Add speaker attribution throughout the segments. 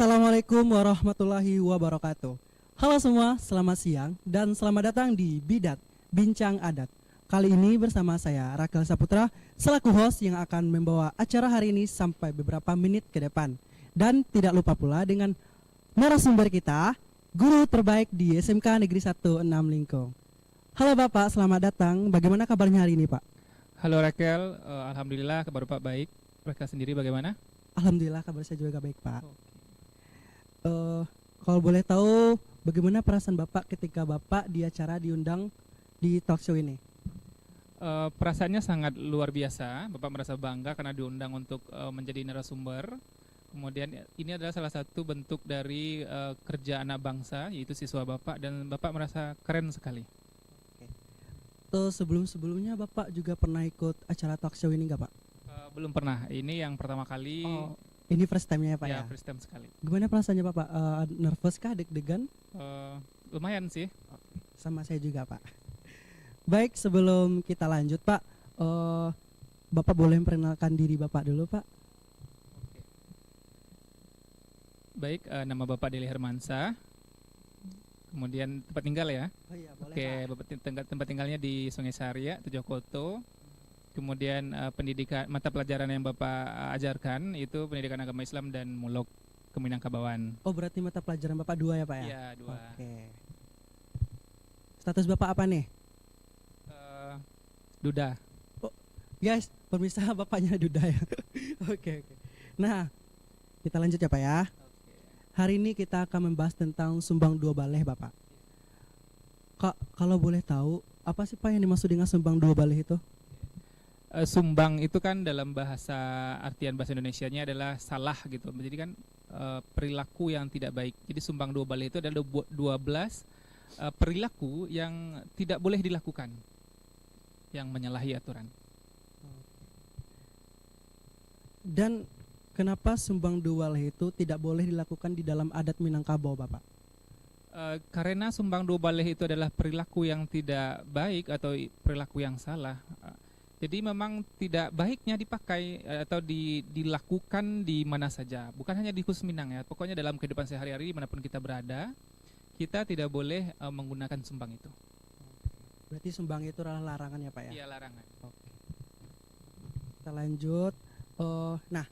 Speaker 1: Assalamualaikum warahmatullahi wabarakatuh. Halo semua, selamat siang dan selamat datang di Bidat, Bincang Adat. Kali ini bersama saya Rakel Saputra selaku host yang akan membawa acara hari ini sampai beberapa menit ke depan. Dan tidak lupa pula dengan narasumber kita, guru terbaik di SMK Negeri 1 6 Lingkong. Halo Bapak, selamat datang. Bagaimana kabarnya hari ini Pak?
Speaker 2: Halo Rakel, alhamdulillah kabar Bapak baik. Rakel sendiri bagaimana?
Speaker 1: Alhamdulillah kabar saya juga baik Pak. Kalau boleh tahu bagaimana perasaan Bapak ketika Bapak di acara diundang di talk show ini?
Speaker 2: Perasaannya sangat luar biasa. Bapak merasa bangga karena diundang untuk menjadi narasumber. Kemudian ini adalah salah satu bentuk dari kerja anak bangsa, yaitu siswa Bapak, dan Bapak merasa keren sekali.
Speaker 1: Terus sebelumnya Bapak juga pernah ikut acara talk show ini nggak Pak?
Speaker 2: Belum pernah. Ini yang pertama kali.
Speaker 1: Oh, ini first time-nya ya Pak ya?
Speaker 2: First time sekali.
Speaker 1: Gimana perasaannya Bapak? Nervous kah, deg-degan?
Speaker 2: Lumayan sih.
Speaker 1: Sama saya juga Pak. Baik, sebelum kita lanjut Pak, Bapak boleh memperkenalkan diri Bapak dulu Pak?
Speaker 2: Baik, nama Bapak Deli Hermansa. Kemudian tempat tinggal ya.
Speaker 1: Oh iya, boleh
Speaker 2: Bapak tempat tinggalnya di Sungai Saria, Tujokoto. Kemudian pendidikan mata pelajaran yang Bapak ajarkan itu pendidikan agama Islam dan Muluk Keminangkabauan.
Speaker 1: Oh, berarti mata pelajaran Bapak 2 ya Pak ya?
Speaker 2: Iya, 2.
Speaker 1: Oke. Status Bapak apa nih?
Speaker 2: Duda.
Speaker 1: Oh, guys, permisa Bapaknya Duda ya. Oke. Nah, kita lanjut ya Pak ya. Hari ini kita akan membahas tentang sumbang 2 baleh Bapak. Kak, kalau boleh tahu, apa sih Pak yang dimaksud dengan sumbang 2 baleh itu?
Speaker 2: Sumbang itu kan dalam artian bahasa Indonesianya adalah salah gitu. Jadi kan perilaku yang tidak baik. Jadi sumbang 2 baleh itu adalah 12 perilaku yang tidak boleh dilakukan, yang menyalahi aturan.
Speaker 1: Dan kenapa sumbang 2 baleh itu tidak boleh dilakukan di dalam adat Minangkabau Bapak?
Speaker 2: Karena sumbang 2 baleh itu adalah perilaku yang tidak baik atau perilaku yang salah. Jadi memang tidak baiknya dipakai atau dilakukan di mana saja. Bukan hanya di khusus Minang ya. Pokoknya dalam kehidupan sehari-hari dimanapun kita berada, kita tidak boleh menggunakan sumbang itu.
Speaker 1: Berarti sumbang itu adalah larangan ya Pak ya?
Speaker 2: Iya, larangan.
Speaker 1: Oke. Kita lanjut. Nah,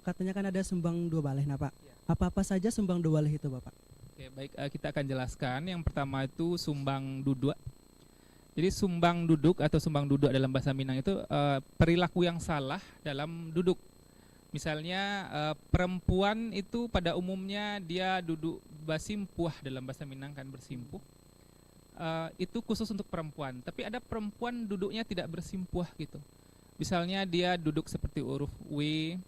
Speaker 1: katanya kan ada sumbang 2 baleh nah Pak.
Speaker 2: Ya.
Speaker 1: Apa-apa saja sumbang 2 baleh itu Bapak?
Speaker 2: Oke, baik, kita akan jelaskan. Yang pertama itu sumbang duduk. Jadi sumbang duduk atau sumbang duduk dalam bahasa Minang itu perilaku yang salah dalam duduk. Misalnya perempuan itu pada umumnya dia duduk basimpuah, dalam bahasa Minang kan bersimpuh. Itu khusus untuk perempuan. Tapi ada perempuan duduknya tidak bersimpuah gitu. Misalnya dia duduk seperti huruf W,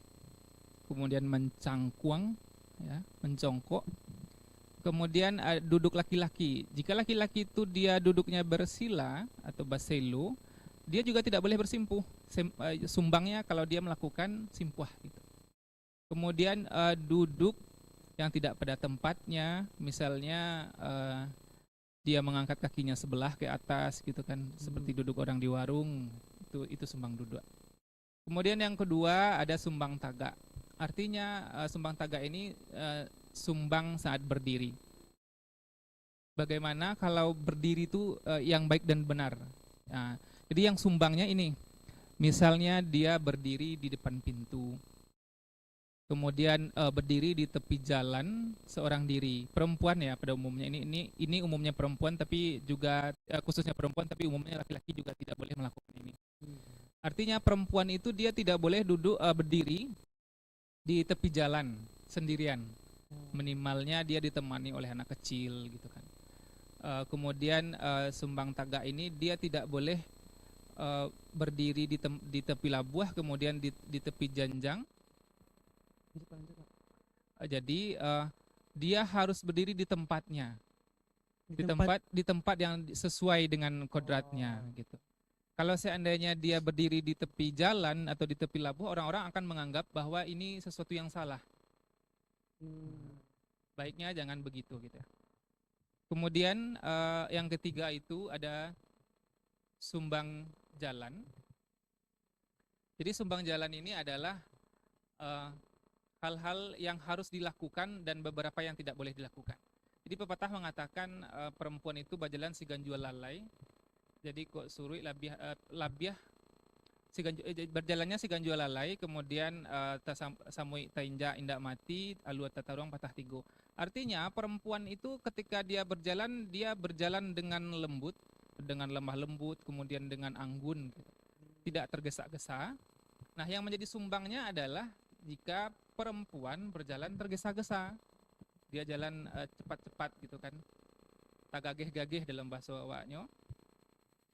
Speaker 2: kemudian mencangkuang, ya, mencongkok. Kemudian duduk laki-laki. Jika laki-laki itu dia duduknya bersila atau baselo, dia juga tidak boleh bersimpuh. Sumbangnya kalau dia melakukan simpuah gitu. Kemudian duduk yang tidak pada tempatnya, misalnya dia mengangkat kakinya sebelah ke atas gitu kan, seperti duduk orang di warung, itu sumbang duduk. Kemudian yang kedua ada sumbang taga. Artinya sumbang taga ini sumbang saat berdiri. Bagaimana kalau berdiri itu yang baik dan benar. Nah, jadi yang sumbangnya ini, misalnya dia berdiri di depan pintu, kemudian berdiri di tepi jalan seorang diri, perempuan ya pada umumnya. Ini umumnya perempuan, tapi juga khususnya perempuan, tapi umumnya laki-laki juga tidak boleh melakukan ini. Artinya perempuan itu dia tidak boleh duduk berdiri di tepi jalan sendirian. Minimalnya dia ditemani oleh anak kecil gitu kan. Kemudian sumbang taga ini dia tidak boleh berdiri di tepi labuah, kemudian di tepi janjang. Jadi dia harus berdiri di tempatnya, di tempat yang sesuai dengan kodratnya gitu. Kalau seandainya dia berdiri di tepi jalan atau di tepi labuh, orang-orang akan menganggap bahwa ini sesuatu yang salah. Baiknya jangan begitu gitu. Kemudian yang ketiga itu ada sumbang jalan. Jadi sumbang jalan ini adalah hal-hal yang harus dilakukan dan beberapa yang tidak boleh dilakukan. Jadi pepatah mengatakan perempuan itu berjalan sigan jual lalai. Jadi kok surui labiah berjalannya sigan jual lalai, kemudian samui tainja indak mati, alu tataruang patah tigo. Artinya perempuan itu ketika dia berjalan dengan lembut, dengan lemah lembut, kemudian dengan anggun, gitu. Tidak tergesa-gesa. Nah, yang menjadi sumbangnya adalah jika perempuan berjalan tergesa-gesa, dia jalan cepat-cepat gitu kan, tagageh-gageh dalam bahasa awaknya.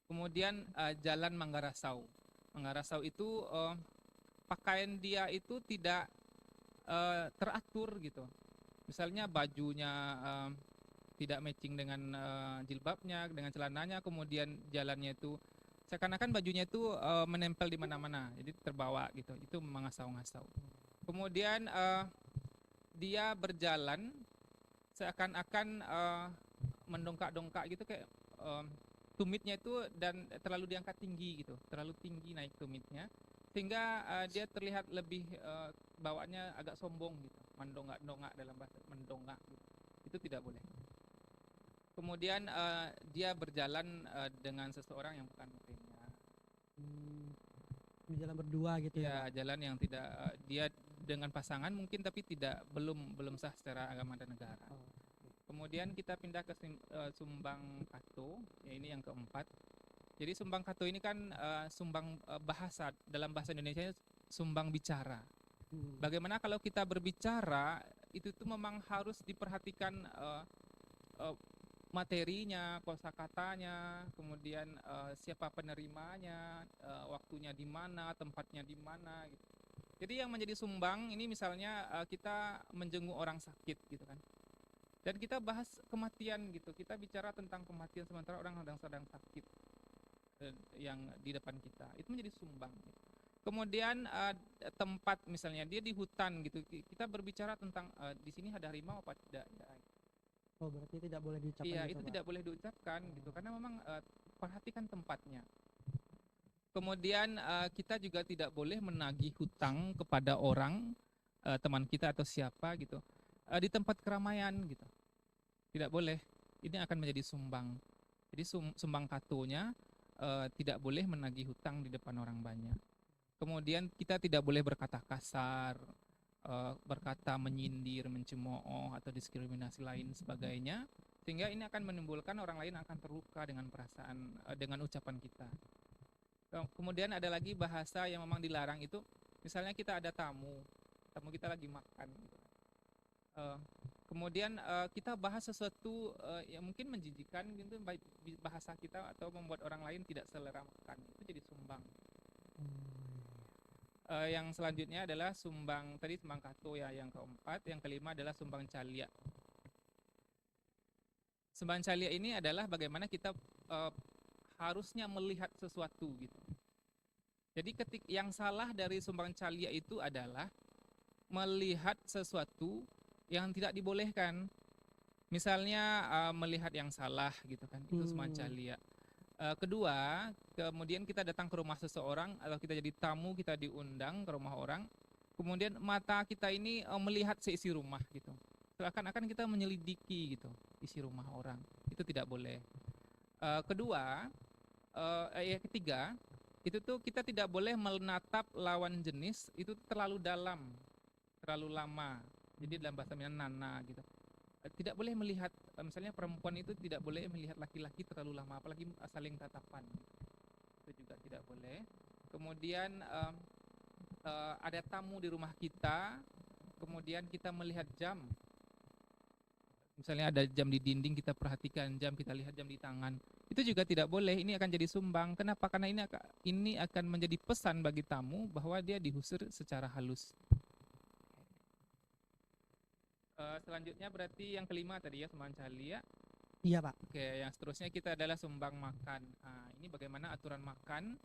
Speaker 2: Kemudian jalan manggarasau. Manggarasau itu pakaian dia itu tidak teratur gitu. Misalnya bajunya tidak matching dengan jilbabnya, dengan celananya, kemudian jalannya itu seakan-akan bajunya itu menempel di mana-mana, jadi terbawa gitu. Itu mengasau-ngasau. Kemudian dia berjalan seakan-akan mendongkak-dongkak gitu, kayak tumitnya itu dan terlalu diangkat tinggi gitu, terlalu tinggi naik tumitnya, sehingga dia terlihat lebih bawaannya agak sombong gitu, mendongak-dongak dalam bahasa mendongak gitu. Itu tidak boleh. Kemudian dia berjalan dengan seseorang yang bukan muhrimnya.
Speaker 1: Jalan berdua gitu ya, Pak?
Speaker 2: Ya, jalan yang tidak dia dengan pasangan mungkin, tapi belum sah secara agama dan negara.
Speaker 1: Oh.
Speaker 2: Kemudian kita pindah ke sumbang kato, ya ini yang keempat. Jadi sumbang kato ini kan sumbang bahasa, dalam bahasa Indonesia sumbang bicara. Bagaimana kalau kita berbicara, itu tuh memang harus diperhatikan materinya, kosakatanya, kemudian siapa penerimanya, waktunya di mana, tempatnya di mana gitu. Jadi yang menjadi sumbang ini misalnya kita menjenguk orang sakit gitu kan. Dan kita bahas kematian gitu, kita bicara tentang kematian sementara orang sedang sakit yang di depan kita, itu menjadi sumbang. Kemudian tempat misalnya dia di hutan gitu, kita berbicara tentang di sini ada harimau apa tidak ya.
Speaker 1: Oh, berarti tidak boleh diucapkan.
Speaker 2: Iya,
Speaker 1: gitu,
Speaker 2: itu
Speaker 1: Pak?
Speaker 2: tidak boleh diucapkan gitu, karena memang perhatikan tempatnya. Kemudian kita juga tidak boleh menagih hutang kepada orang, teman kita atau siapa gitu, di tempat keramaian gitu. Tidak boleh. Ini akan menjadi sumbang. Jadi sumbang katonya tidak boleh menagih hutang di depan orang banyak. Kemudian kita tidak boleh berkata kasar, berkata menyindir, mencemooh atau diskriminasi lain sebagainya, sehingga ini akan menimbulkan orang lain akan terluka dengan perasaan dengan ucapan kita. Kemudian ada lagi bahasa yang memang dilarang, itu misalnya kita ada tamu kita lagi makan gitu. Kemudian kita bahas sesuatu yang mungkin menjijikan gitu, bahasa kita atau membuat orang lain tidak selera makan, itu jadi sumbang. Yang selanjutnya adalah sumbang, tadi sumbang kato ya, yang keempat. Yang kelima adalah sumbang calia. Sumbang calia ini adalah bagaimana kita harusnya melihat sesuatu gitu. Jadi yang salah dari sumbang calia itu adalah melihat sesuatu yang tidak dibolehkan. Misalnya melihat yang salah gitu kan, itu sumbang calia. Kedua, kemudian kita datang ke rumah seseorang atau kita jadi tamu, kita diundang ke rumah orang, kemudian mata kita ini melihat seisi rumah gitu, seakan-akan kita menyelidiki gitu isi rumah orang, itu tidak boleh. Ketiga, itu tuh kita tidak boleh menatap lawan jenis itu terlalu dalam, terlalu lama. Jadi dalam bahasa Minang nana gitu. Tidak boleh melihat, misalnya perempuan itu tidak boleh melihat laki-laki terlalu lama, apalagi saling tatapan. Itu juga tidak boleh. Kemudian ada tamu di rumah kita, kemudian kita melihat jam. Misalnya ada jam di dinding, kita perhatikan jam, kita lihat jam di tangan. Itu juga tidak boleh, ini akan jadi sumbang. Kenapa? Karena ini akan menjadi pesan bagi tamu bahwa dia diusir secara halus. Selanjutnya berarti yang kelima tadi ya, sumbang calia.
Speaker 1: Iya, Pak.
Speaker 2: Oke, yang seterusnya kita adalah sumbang makan. Nah, ini bagaimana aturan makan,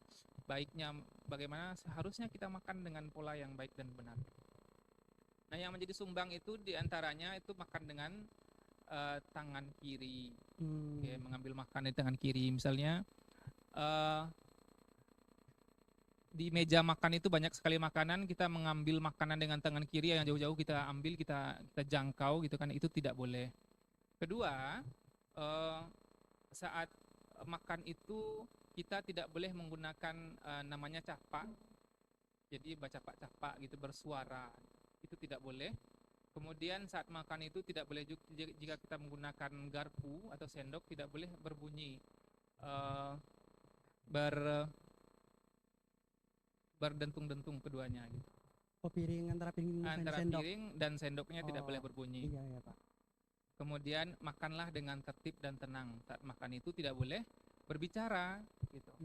Speaker 2: baiknya bagaimana seharusnya kita makan dengan pola yang baik dan benar. Nah, yang menjadi sumbang itu diantaranya itu makan dengan tangan kiri. Oke, mengambil makan di tangan kiri. Misalnya di meja makan itu banyak sekali makanan, kita mengambil makanan dengan tangan kiri yang jauh-jauh kita ambil, kita jangkau gitu kan, itu tidak boleh. Kedua, saat makan itu kita tidak boleh menggunakan namanya capak, jadi bacapak-capak gitu bersuara, itu tidak boleh. Kemudian saat makan itu tidak boleh juga jika kita menggunakan garpu atau sendok, tidak boleh berbunyi berdentung-dentung keduanya gitu.
Speaker 1: Piring antara piring dan
Speaker 2: Antara
Speaker 1: sendok.
Speaker 2: piring dan sendoknya tidak boleh berbunyi.
Speaker 1: Iya ya Pak.
Speaker 2: Kemudian makanlah dengan tertib dan tenang. Saat makan itu tidak boleh berbicara gitu.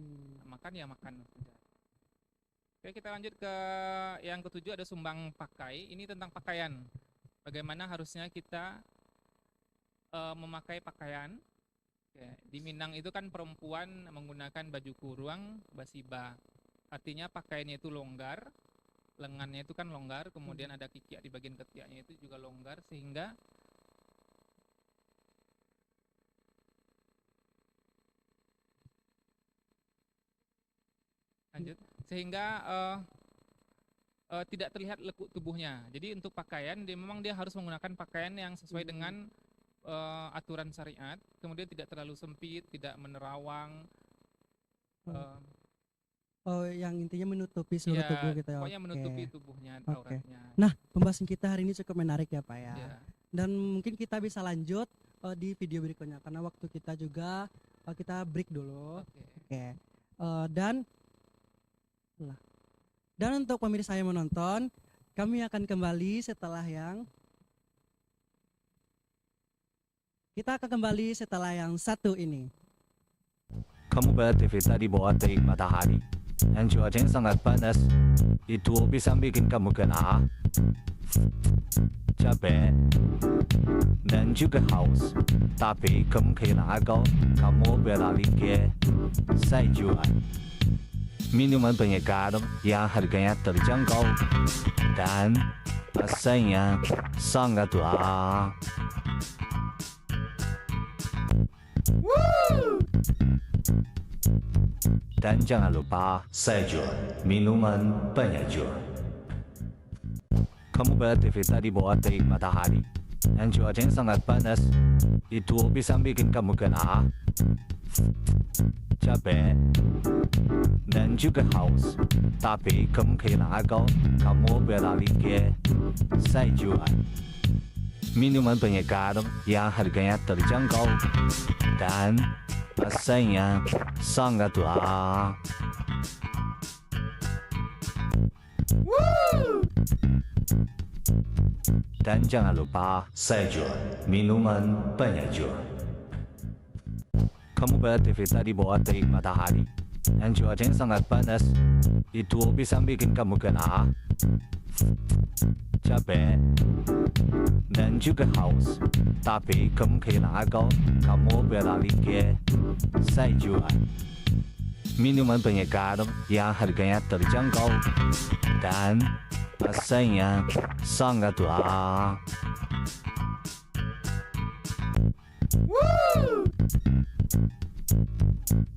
Speaker 2: Makan ya makan saja. Oke, kita lanjut ke yang ketujuh, ada sumbang pakai. Ini tentang pakaian. Bagaimana harusnya kita memakai pakaian. Oke, di Minang itu kan perempuan menggunakan baju kurung basiba. Artinya pakaiannya itu longgar, lengannya itu kan longgar, kemudian ada kikyak di bagian ketiaknya itu juga longgar, sehingga tidak terlihat lekuk tubuhnya. Jadi untuk pakaian memang dia harus menggunakan pakaian yang sesuai dengan aturan syariat, kemudian tidak terlalu sempit, tidak menerawang.
Speaker 1: Yang intinya menutupi seluruh tubuh gitu ya.
Speaker 2: Pokoknya menutupi tubuhnya,
Speaker 1: Oke.
Speaker 2: auratnya.
Speaker 1: Nah, pembahasan kita hari ini cukup menarik ya Pak ya.
Speaker 2: Ya.
Speaker 1: Dan mungkin kita bisa lanjut di video berikutnya karena waktu kita juga kita break dulu.
Speaker 2: Oke.
Speaker 1: Dan untuk pemirsa yang menonton, kami akan kembali setelah yang satu ini.
Speaker 3: Kamu beraktivitas di bawah terik matahari dan cuaca sangat panas. Itu bisa bikin kamu kena capek dan juga haus. Tapi kemungkinan agak kamu beralih ke sayuran, minuman penyegar yang harganya terjangkau dan rasanya sangat tua. Dan jangan lupa sayur, minuman penyejuk. Kamu beraktivitas di bawah terik matahari dan cuaca sangat panas. Itu bisa bikin kamu kena capek dan juga haus. Tapi kemungkinan agak kamu beralih ke sayuran, minuman penyegar yang harganya terjangkau dan rasanya sangat tua. Dan jangan lupa sayur, minuman penyejuk. Kamu beraktivitas di bawah terik matahari dan cuaca sangat panas. Itu bisa bikin kamu kena capek dan juga haus. Tapi kemungkinan agak kamu beralih ke sayuran, minuman penyegar yang harganya terjangkau dan rasanya sangat tua.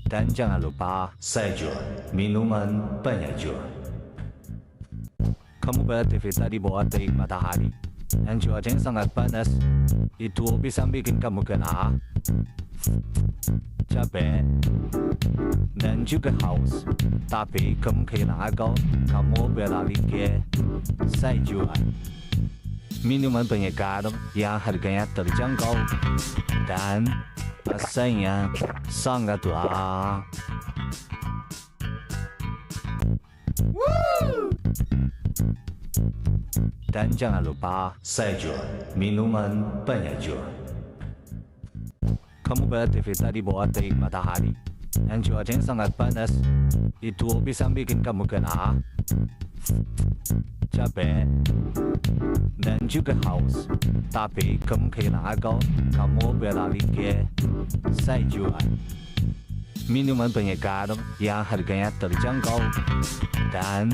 Speaker 3: Dan jangan lupa sayur, minuman penyejuk. Kamu beraktivitas di bawah terik matahari dan cuaca sangat panas. Itu bisa bikin kamu kena capek dan juga haus. Tapi kemungkinan agak kamu beralih ke sayuran, minuman penyegar yang harganya terjangkau dan rasanya sangat tua. Dan jangan lupa sayur, minuman penyejuk. Kamu beraktivitas di bawah terik matahari dan cuaca sangat panas. Itu bisa bikin kamu kena capek dan juga haus. Tapi kemungkinan agak kamu beralih ke sayuran, minuman penyegar yang harganya terjangkau dan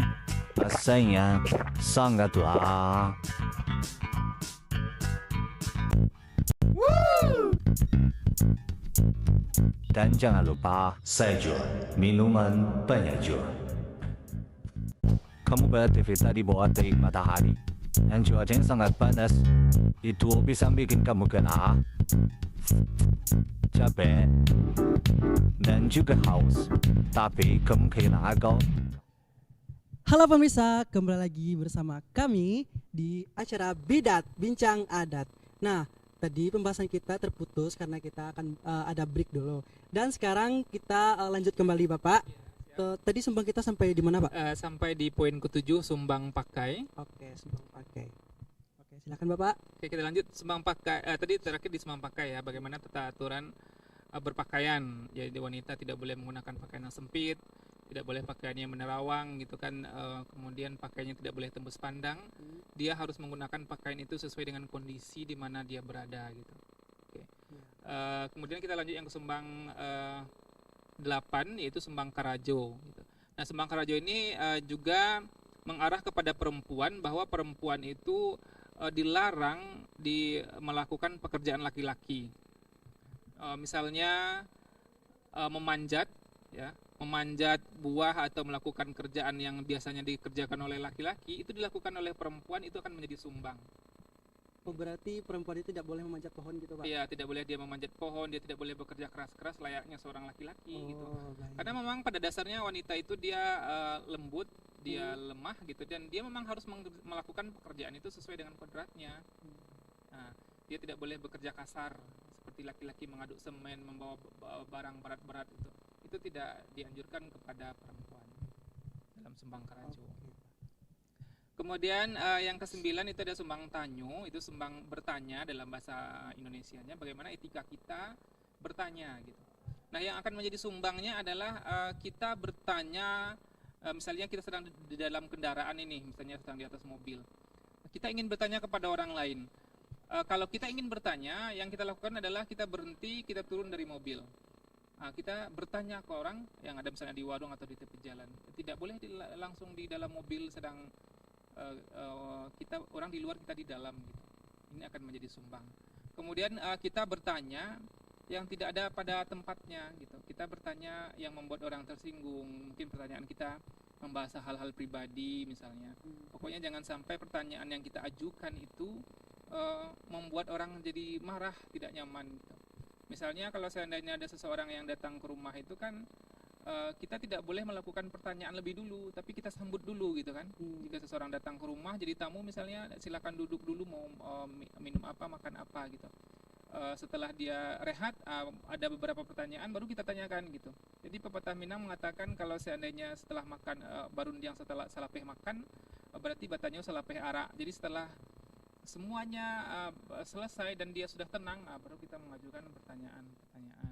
Speaker 3: rasanya sangat tua. Dan jangan lupa sayur, minuman penyejuk. Kamu beraktivitas di bawah terik matahari dan cuaca yang sangat panas. Itu bisa bikin kamu kena capek dan juga haus. Tapi kemungkinan agak.
Speaker 1: Halo pemirsa, kembali lagi bersama kami di acara Bidat Bincang Adat. Nah, tadi pembahasan kita terputus karena kita akan ada break dulu. Dan sekarang kita lanjut kembali Bapak. Tadi sumbang kita sampai di mana Pak?
Speaker 2: Sampai di poin ke-7, sumbang pakai.
Speaker 1: Oke, sumbang pakai. Oke, silakan Bapak.
Speaker 2: Oke, kita lanjut sumbang pakai. Tadi terakhir di sumbang pakai ya, bagaimana tata aturan berpakaian. Jadi wanita tidak boleh menggunakan pakaian yang sempit, tidak boleh pakaiannya menerawang gitu kan. Kemudian pakaiannya tidak boleh tembus pandang. Dia harus menggunakan pakaian itu sesuai dengan kondisi di mana dia berada gitu. Oke. Kemudian kita lanjut yang ke sumbang 8, yaitu sumbang karajo gitu. Nah, sumbang karajo ini juga mengarah kepada perempuan, bahwa perempuan itu dilarang melakukan pekerjaan laki-laki. Misalnya memanjat ya, memanjat buah atau melakukan kerjaan yang biasanya dikerjakan oleh laki-laki, itu dilakukan oleh perempuan, itu akan menjadi sumbang.
Speaker 1: Oh, berarti perempuan itu tidak boleh memanjat pohon gitu Pak?
Speaker 2: Iya, tidak boleh dia memanjat pohon, dia tidak boleh bekerja keras-keras layaknya seorang laki-laki gitu.
Speaker 1: Baik.
Speaker 2: Karena memang pada dasarnya wanita itu dia lembut, dia lemah gitu, dan dia memang harus melakukan pekerjaan itu sesuai dengan kodratnya. Nah, dia tidak boleh bekerja kasar seperti laki-laki mengaduk semen, membawa barang berat-berat itu. Itu tidak dianjurkan kepada perempuan dalam sumbang karajo. Kemudian yang ke-9 itu ada sumbang tanyo, itu sumbang bertanya dalam bahasa Indonesianya, bagaimana etika kita bertanya gitu. Nah, yang akan menjadi sumbangnya adalah kita bertanya, misalnya kita sedang di dalam kendaraan ini, misalnya sedang di atas mobil. Kita ingin bertanya kepada orang lain. Kalau kita ingin bertanya, yang kita lakukan adalah kita berhenti, kita turun dari mobil. Kita bertanya ke orang yang ada misalnya di warung atau di tepi jalan. Tidak boleh langsung di dalam mobil sedang kita orang di luar, kita di dalam gitu. Ini akan menjadi sumbang. Kemudian kita bertanya yang tidak ada pada tempatnya gitu. Kita bertanya yang membuat orang tersinggung. Mungkin pertanyaan kita membahas hal-hal pribadi misalnya. Pokoknya jangan sampai pertanyaan yang kita ajukan itu membuat orang jadi marah, tidak nyaman gitu. Misalnya kalau seandainya ada seseorang yang datang ke rumah itu kan, kita tidak boleh melakukan pertanyaan lebih dulu, tapi kita sambut dulu gitu kan. Jika seseorang datang ke rumah jadi tamu misalnya, silakan duduk dulu, mau minum apa, makan apa gitu. Setelah dia rehat, ada beberapa pertanyaan baru kita tanyakan gitu. Jadi pepatah Minang mengatakan kalau seandainya setelah makan barun yang setelah salapeh makan, berarti batanya salapeh arak. Jadi setelah semuanya selesai dan dia sudah tenang, baru kita mengajukan pertanyaan-pertanyaan.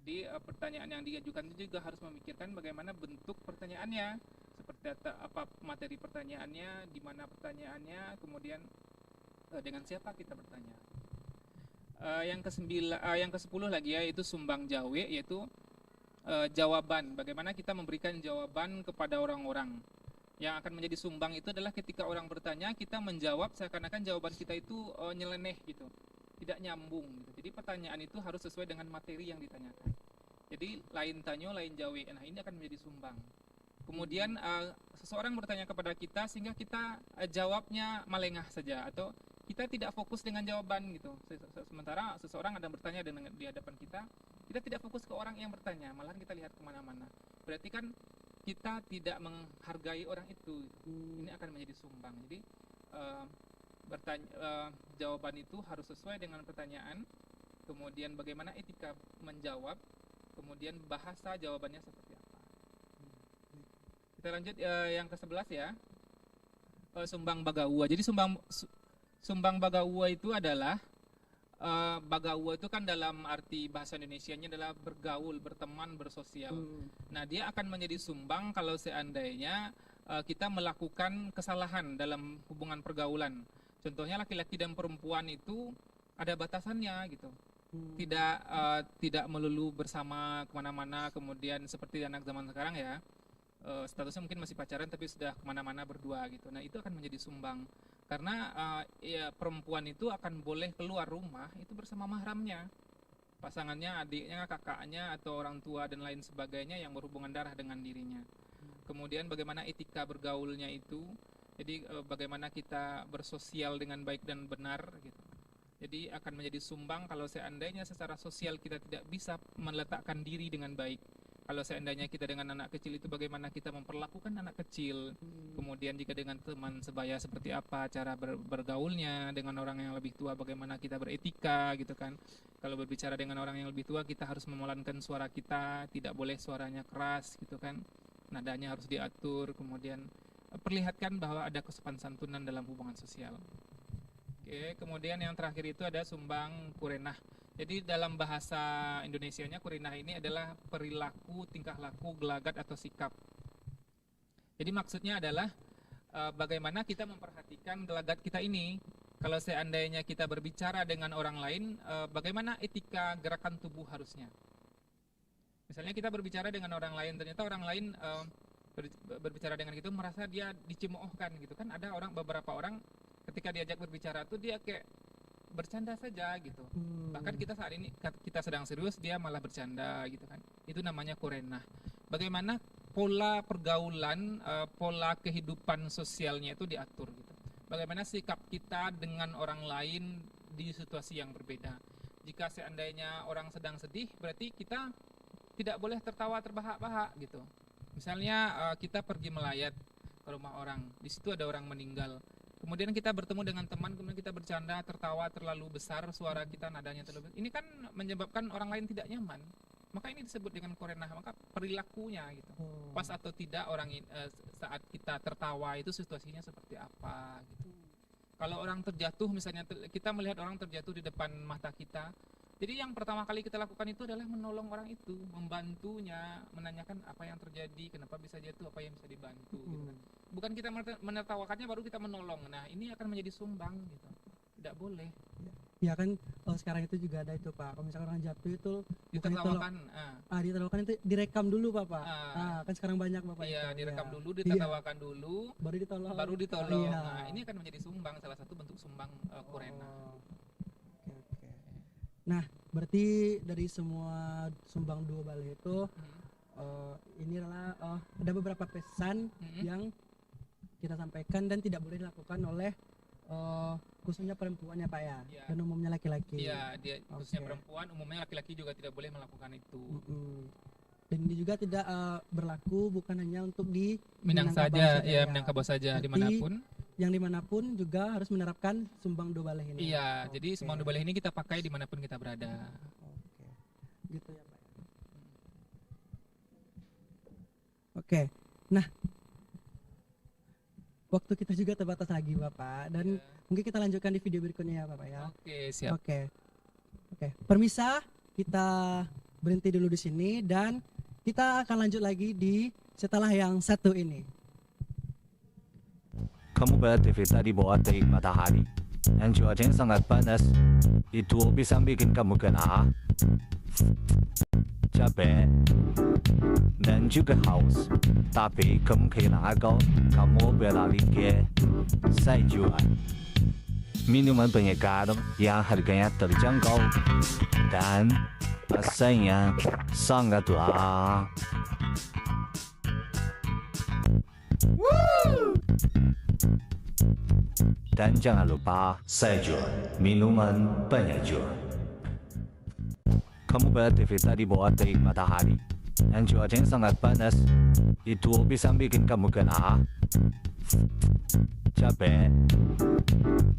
Speaker 2: Jadi pertanyaan yang diajukan itu juga harus memikirkan bagaimana bentuk pertanyaannya, seperti apa materi pertanyaannya, di mana pertanyaannya, kemudian dengan siapa kita bertanya. Yang ke-10 lagi ya, itu sumbang jawe, yaitu jawaban. Bagaimana kita memberikan jawaban kepada orang-orang. Yang akan menjadi sumbang itu adalah ketika orang bertanya, kita menjawab seakan-akan jawaban kita itu nyeleneh gitu, tidak nyambung gitu. Jadi pertanyaan itu harus sesuai dengan materi yang ditanyakan. Jadi lain tanyo, lain jawe. Nah, ini akan menjadi sumbang. Kemudian seseorang bertanya kepada kita sehingga kita jawabnya malengah saja, atau kita tidak fokus dengan jawaban gitu. Sementara seseorang ada bertanya di hadapan kita tidak fokus ke orang yang bertanya, malahan kita lihat kemana-mana. Berarti kan kita tidak menghargai orang itu. Ini akan menjadi sumbang. Jadi jawaban itu harus sesuai dengan pertanyaan, kemudian bagaimana etika menjawab, kemudian bahasa jawabannya seperti apa. Kita lanjut yang ke-11 ya, sumbang bagaua. Jadi sumbang bagaua itu adalah bagaua itu kan dalam arti bahasa Indonesianya adalah bergaul, berteman, bersosial. Nah, dia akan menjadi sumbang kalau seandainya kita melakukan kesalahan dalam hubungan pergaulan. Contohnya laki-laki dan perempuan itu ada batasannya gitu. Tidak melulu bersama kemana-mana, kemudian seperti anak zaman sekarang ya, statusnya mungkin masih pacaran tapi sudah kemana-mana berdua gitu. Nah, itu akan menjadi sumbang karena ya, perempuan itu akan boleh keluar rumah itu bersama mahramnya, pasangannya, adiknya, kakaknya, atau orang tua dan lain sebagainya yang berhubungan darah dengan dirinya. Kemudian bagaimana etika bergaulnya itu. Jadi bagaimana kita bersosial dengan baik dan benar gitu. Jadi akan menjadi sumbang kalau seandainya secara sosial kita tidak bisa meletakkan diri dengan baik. Kalau seandainya kita dengan anak kecil itu bagaimana kita memperlakukan anak kecil. Kemudian jika dengan teman sebaya seperti apa cara bergaulnya, dengan orang yang lebih tua bagaimana kita beretika gitu kan. Kalau berbicara dengan orang yang lebih tua kita harus memelankan suara kita, tidak boleh suaranya keras gitu kan. Nadanya harus diatur, kemudian perlihatkan bahwa ada kesopan santunan dalam hubungan sosial. Oke, kemudian yang terakhir itu ada sumbang kurenah. Jadi dalam bahasa Indonesianya kurenah ini adalah perilaku, tingkah laku, gelagat atau sikap. Jadi maksudnya adalah bagaimana kita memperhatikan gelagat kita ini. Kalau seandainya kita berbicara dengan orang lain, bagaimana etika gerakan tubuh harusnya. Misalnya kita berbicara dengan orang lain, ternyata orang lain berbicara dengan kita merasa dia dicemoohkan gitu kan. Ada beberapa orang ketika diajak berbicara tuh dia kayak bercanda saja gitu. Bahkan kita saat ini kita sedang serius dia malah bercanda gitu kan. Itu namanya kurenah. Bagaimana pola pergaulan, pola kehidupan sosialnya itu diatur gitu. Bagaimana sikap kita dengan orang lain di situasi yang berbeda. Jika seandainya orang sedang sedih, berarti kita tidak boleh tertawa terbahak-bahak gitu. Misalnya kita pergi melayat ke rumah orang, di situ ada orang meninggal. Kemudian kita bertemu dengan teman, kemudian kita bercanda, tertawa terlalu besar, suara kita nadanya terlalu besar. Ini kan menyebabkan orang lain tidak nyaman. Maka ini disebut dengan kurenah, maka perilakunya gitu. Pas atau tidak orang saat kita tertawa itu situasinya seperti apa gitu. Kalau orang terjatuh misalnya kita melihat orang terjatuh di depan mata kita. Jadi yang pertama kali kita lakukan itu adalah menolong orang itu, membantunya, menanyakan apa yang terjadi, kenapa bisa jatuh, apa yang bisa dibantu gitu kan. Bukan kita menertawakannya baru kita menolong. Nah, ini akan menjadi sumbang gitu. Tidak boleh.
Speaker 1: Ya kan sekarang itu juga ada itu Pak. Kalau misalkan orang jatuh itu
Speaker 2: ditertawakan.
Speaker 1: Ditertawakan itu direkam dulu Pak. Kan sekarang banyak Bapak.
Speaker 2: Iya, direkam dulu, ditertawakan dulu, baru ditolong.
Speaker 1: Iya.
Speaker 2: Nah, ini akan menjadi sumbang, salah satu bentuk sumbang kurenah.
Speaker 1: Oke. Nah, berarti dari semua sumbang dua balai itu ini adalah ada beberapa pesan yang kita sampaikan dan tidak boleh dilakukan oleh khususnya perempuan ya Pak ya, dan umumnya laki-laki.
Speaker 2: Iya, khususnya perempuan, umumnya laki-laki juga tidak boleh melakukan itu.
Speaker 1: Dan ini juga tidak berlaku bukan hanya untuk di
Speaker 2: Minangkabau saja, ya Minangkabau saja, dimanapun.
Speaker 1: Yang dimanapun juga harus menerapkan sumbang dua balai ini.
Speaker 2: Iya, jadi sumbang dua balai ini kita pakai dimanapun kita berada.
Speaker 1: Gitu ya Pak. Oke, nah waktu kita juga terbatas lagi Bapak, dan mungkin kita lanjutkan di video berikutnya ya Bapak ya.
Speaker 2: Oke, siap.
Speaker 1: Oke. Permisa, kita berhenti dulu di sini dan kita akan lanjut lagi di setelah yang satu ini.
Speaker 3: Kamu beraktivitas di bawah terik matahari dan cuacanya sangat panas. Itu bisa bikin kamu kena capek dan juga haus. Tapi kemungkinan agak kamu beralih ke sayuran. Minuman penyegar yang harganya terjangkau dan rasanya sangat lezat. Dan jangan lupa sayur, minuman penyejuk. Kamu beraktivitas di bawah terik matahari dan cuacanya sangat panas. Itu bisa bikin kamu kena capek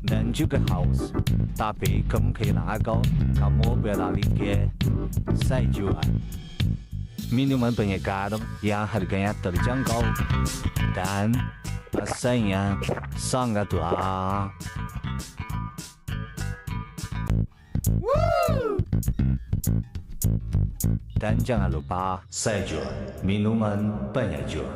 Speaker 3: dan juga haus. Tapi kemungkinan agak kamu beralih ke sayuran. Minuman penyegar yang harganya terjangkau dan rasanya sangat lezat. Dan jangan lupa sayur, minuman penyejuk.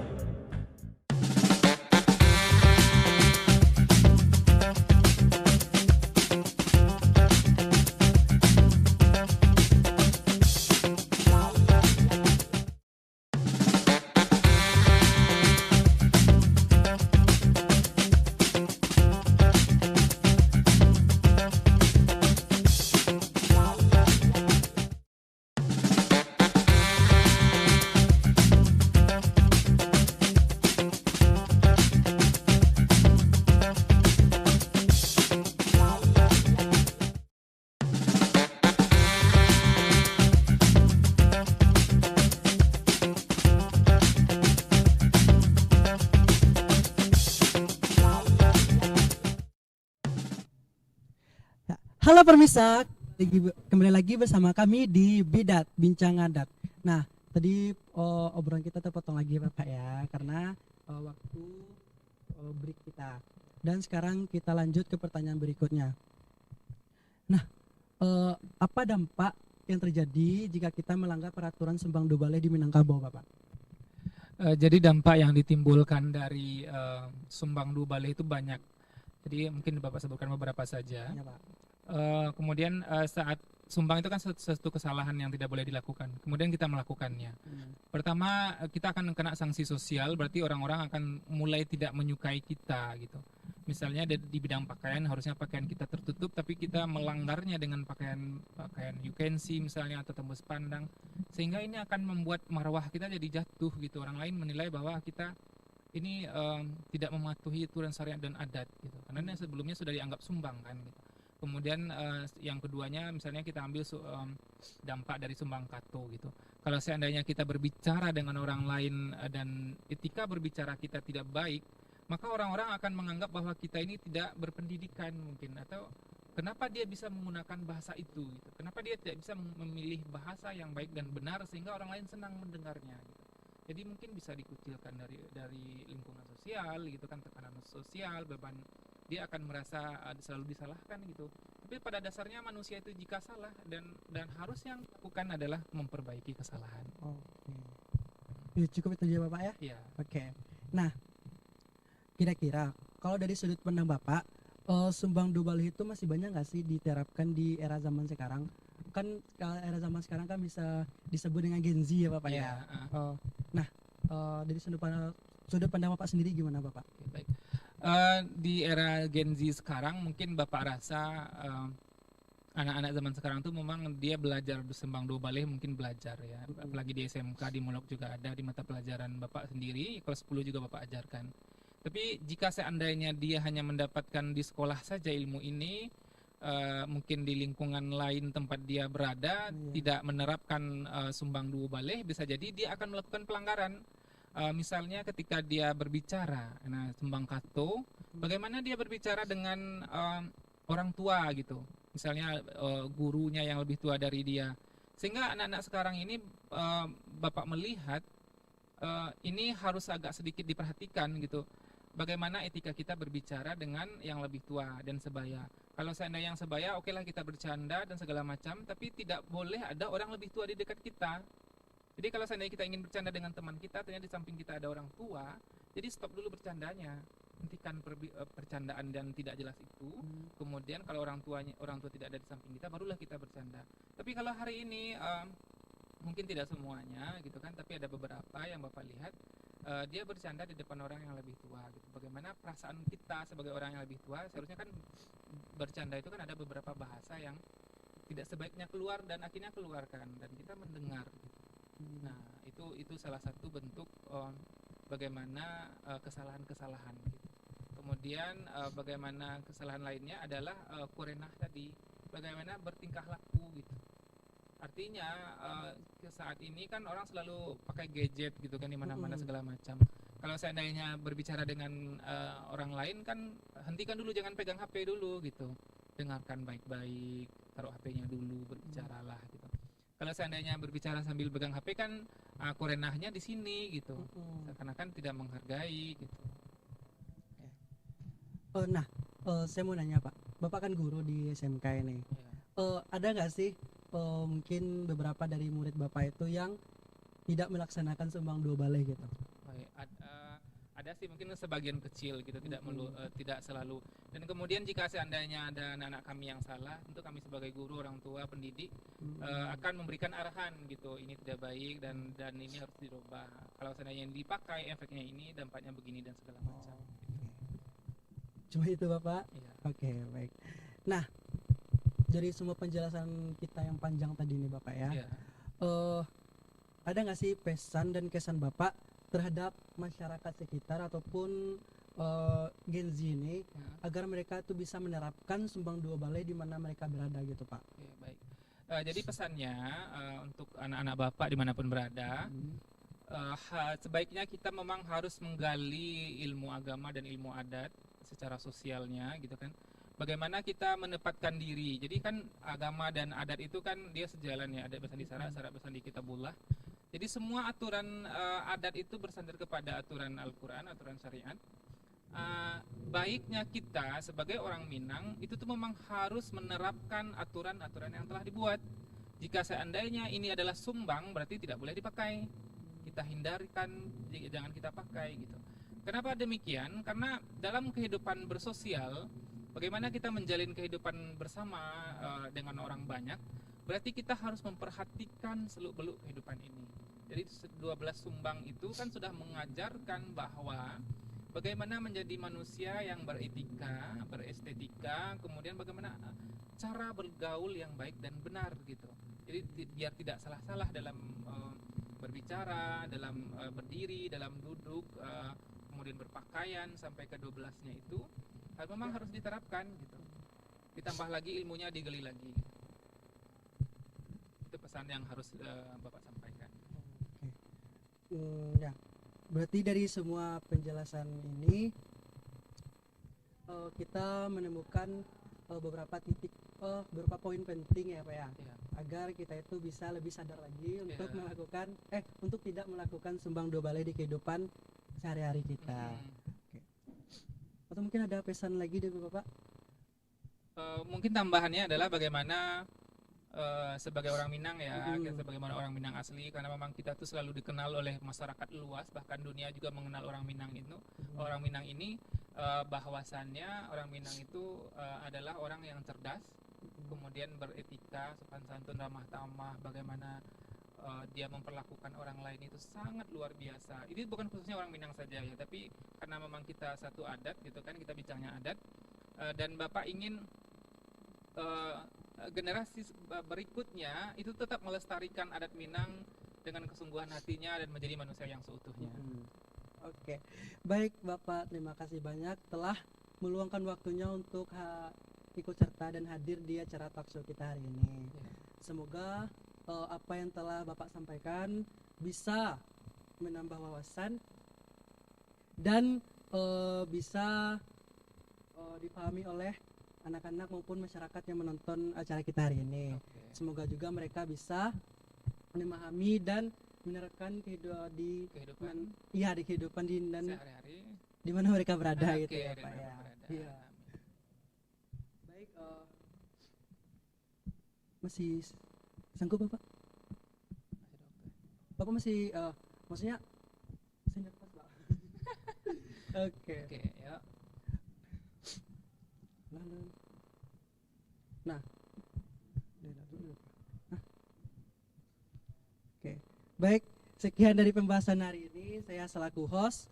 Speaker 1: Halo permisa, kembali lagi bersama kami di Bidat Bincang Adat. Nah, tadi obrolan kita terpotong lagi Bapak ya, karena waktu break kita. Dan sekarang kita lanjut ke pertanyaan berikutnya. Nah, apa dampak yang terjadi jika kita melanggar peraturan Sumbang Dua Balai di Minangkabau, Bapak?
Speaker 2: Jadi dampak yang ditimbulkan dari Sumbang Dua Balai itu banyak. Jadi mungkin Bapak sebutkan beberapa saja.
Speaker 1: Ya, Pak.
Speaker 2: Kemudian saat sumbang itu kan suatu kesalahan yang tidak boleh dilakukan. Kemudian kita melakukannya. Pertama kita akan kena sanksi sosial, berarti orang-orang akan mulai tidak menyukai kita gitu. Misalnya di bidang pakaian harusnya pakaian kita tertutup, tapi kita melanggarnya dengan pakaian you can see misalnya atau tembus pandang, sehingga ini akan membuat marwah kita jadi jatuh gitu. Orang lain menilai bahwa kita ini tidak mematuhi aturan syariat dan adat gitu. Karena sebelumnya sudah dianggap sumbang kan gitu. Kemudian yang keduanya misalnya kita ambil dampak dari sumbang kato gitu. Kalau seandainya kita berbicara dengan orang lain dan etika berbicara kita tidak baik, maka orang-orang akan menganggap bahwa kita ini tidak berpendidikan mungkin, atau kenapa dia bisa menggunakan bahasa itu gitu. Kenapa dia tidak bisa memilih bahasa yang baik dan benar sehingga orang lain senang mendengarnya gitu. Jadi mungkin bisa dikucilkan dari lingkungan sosial gitu kan, tekanan sosial, beban, dia akan merasa selalu disalahkan gitu. Tapi pada dasarnya manusia itu jika salah dan harus yang dilakukan adalah memperbaiki kesalahan.
Speaker 1: Ya, cukup itu aja Bapak ya?
Speaker 2: Iya.
Speaker 1: Oke. Nah, kira-kira kalau dari sudut pandang Bapak, Sumbang Dua Balai itu masih banyak nggak sih diterapkan di era zaman sekarang? Kan era zaman sekarang kan bisa disebut dengan Gen Z ya Bapak ya. Nah, dari sudut pandang Bapak sendiri gimana Bapak?
Speaker 2: Oke, baik. Di era Gen Z sekarang mungkin Bapak rasa anak-anak zaman sekarang tuh memang dia belajar Sumbang Dua Balai, mungkin belajar ya. Apalagi di SMK, di Molok juga ada, di mata pelajaran Bapak sendiri, kelas 10 juga Bapak ajarkan. Tapi jika seandainya dia hanya mendapatkan di sekolah saja ilmu ini, mungkin di lingkungan lain tempat dia berada tidak menerapkan Sumbang Dua Balai, bisa jadi dia akan melakukan pelanggaran. Misalnya ketika dia berbicara, nah Sumbang Kato, bagaimana dia berbicara dengan orang tua gitu, misalnya gurunya yang lebih tua dari dia, sehingga anak-anak sekarang ini Bapak melihat ini harus agak sedikit diperhatikan gitu. Bagaimana etika kita berbicara dengan yang lebih tua dan sebaya. Kalau seandainya yang sebaya, okelah kita bercanda dan segala macam, tapi tidak boleh ada orang lebih tua di dekat kita. Jadi kalau seandainya kita ingin bercanda dengan teman kita, ternyata di samping kita ada orang tua, jadi stop dulu bercandanya. Hentikan percandaan dan tidak jelas itu. Kemudian kalau orang tua tidak ada di samping kita, barulah kita bercanda. Tapi kalau hari ini mungkin tidak semuanya gitu kan, tapi ada beberapa yang Bapak lihat dia bercanda di depan orang yang lebih tua gitu. Bagaimana perasaan kita sebagai orang yang lebih tua, seharusnya kan bercanda itu kan ada beberapa bahasa yang tidak sebaiknya keluar dan akhirnya keluarkan dan kita mendengar gitu. Nah, itu salah satu bentuk bagaimana kesalahan-kesalahan gitu. Kemudian bagaimana kesalahan lainnya adalah kurenah tadi, bagaimana bertingkah laku gitu. Artinya saat ini kan orang selalu pakai gadget gitu kan di mana-mana segala macam. Kalau seandainya berbicara dengan orang lain kan hentikan dulu, jangan pegang HP dulu gitu. Dengarkan baik-baik, taruh HP-nya dulu, berbicaralah gitu. Kalau seandainya berbicara sambil pegang HP kan kurenahnya di sini gitu. Seakan-akan tidak menghargai gitu.
Speaker 1: Nah, saya mau nanya Pak. Bapak kan guru di SMK ini. Ada nggak sih mungkin beberapa dari murid Bapak itu yang tidak melaksanakan Sumbang Dua Balai gitu?
Speaker 2: Ada sih mungkin sebagian kecil gitu, tidak selalu. Dan kemudian jika seandainya ada anak-anak kami yang salah, tentu kami sebagai guru, orang tua, pendidik akan memberikan arahan gitu, ini tidak baik dan ini harus dirubah. Kalau seandainya yang dipakai efeknya ini, dampaknya begini dan segala macam.
Speaker 1: Cuma itu Bapak?
Speaker 2: Iya.
Speaker 1: Oke, baik. Nah, dari semua penjelasan kita yang panjang tadi nih Bapak ya,
Speaker 2: Iya.
Speaker 1: Ada nggak sih pesan dan kesan Bapak terhadap masyarakat sekitar ataupun Gen Z ini agar mereka tuh bisa menerapkan Sumbang Dua Balai di mana mereka berada gitu Pak?
Speaker 2: Oke, baik. Jadi pesannya untuk anak-anak Bapak dimanapun berada, sebaiknya kita memang harus menggali ilmu agama dan ilmu adat secara sosialnya gitu kan. bagaimana kita menempatkan diri. Jadi kan agama dan adat itu kan dia sejalan ya, adat bersandi syarat bersandi kitabullah. Jadi semua aturan adat itu bersandar kepada aturan Al-Quran, aturan syariat. Baiknya kita sebagai orang Minang itu tuh memang harus menerapkan aturan-aturan yang telah dibuat. Jika seandainya ini adalah sumbang, berarti tidak boleh dipakai. Kita hindarkan, jangan kita pakai gitu. Kenapa demikian? Karena dalam kehidupan bersosial, bagaimana kita menjalin kehidupan bersama dengan orang banyak, berarti kita harus memperhatikan seluk-beluk kehidupan ini. Jadi 12 sumbang itu kan sudah mengajarkan bahwa bagaimana menjadi manusia yang beretika, berestetika, kemudian bagaimana cara bergaul yang baik dan benar gitu. Jadi biar tidak salah-salah dalam berbicara, dalam berdiri, dalam duduk, kemudian berpakaian sampai ke 12-nya itu memang harus diterapkan gitu. Ditambah lagi ilmunya digali lagi. Itu pesan yang harus Bapak sampaikan.
Speaker 1: Ya, berarti dari semua penjelasan ini kita menemukan beberapa titik, beberapa poin penting ya Pak ya, agar kita itu bisa lebih sadar lagi untuk melakukan, untuk tidak melakukan sumbang dua balai di kehidupan sehari-hari kita. Oke. Atau mungkin ada pesan lagi dari Bapak?
Speaker 2: Mungkin tambahannya adalah bagaimana sebagai orang Minang ya, sebagaimana orang Minang asli, karena memang kita tuh selalu dikenal oleh masyarakat luas, bahkan dunia juga mengenal orang Minang itu, orang Minang ini bahwasannya orang Minang itu adalah orang yang cerdas, kemudian beretika, sopan santun, ramah tamah, bagaimana dia memperlakukan orang lain itu sangat luar biasa. Ini bukan khususnya orang Minang saja ya, tapi karena memang kita satu adat gitu kan, kita bincangnya adat, dan Bapak ingin generasi berikutnya itu tetap melestarikan adat Minang dengan kesungguhan hatinya dan menjadi manusia yang seutuhnya.
Speaker 1: Oke, baik Bapak, terima kasih banyak telah meluangkan waktunya untuk ikut serta dan hadir di acara talkshow kita hari ini. Semoga apa yang telah Bapak sampaikan bisa menambah wawasan dan bisa dipahami oleh anak-anak maupun masyarakat yang menonton acara kita hari ini. Semoga juga mereka bisa memahami dan menerapkan di kehidupan dan
Speaker 2: sehari-hari
Speaker 1: di mana mereka berada gitu ya Pak ya. Iya. Baik, masih sanggup Bapak? Bapak masih maksudnya masih nafas Pak. Oke,
Speaker 2: ya.
Speaker 1: Nah, oke, baik, sekian dari pembahasan hari ini. Saya selaku host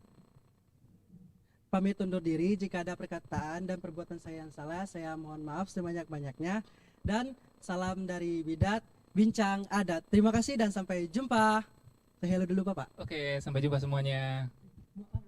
Speaker 1: pamit undur diri. Jika ada perkataan dan perbuatan saya yang salah, saya mohon maaf sebanyak-banyaknya. Dan salam dari Bidat Bincang Adat. Terima kasih dan sampai jumpa. Saya hello dulu Bapak.
Speaker 2: Oke, sampai jumpa semuanya.
Speaker 1: Maaf,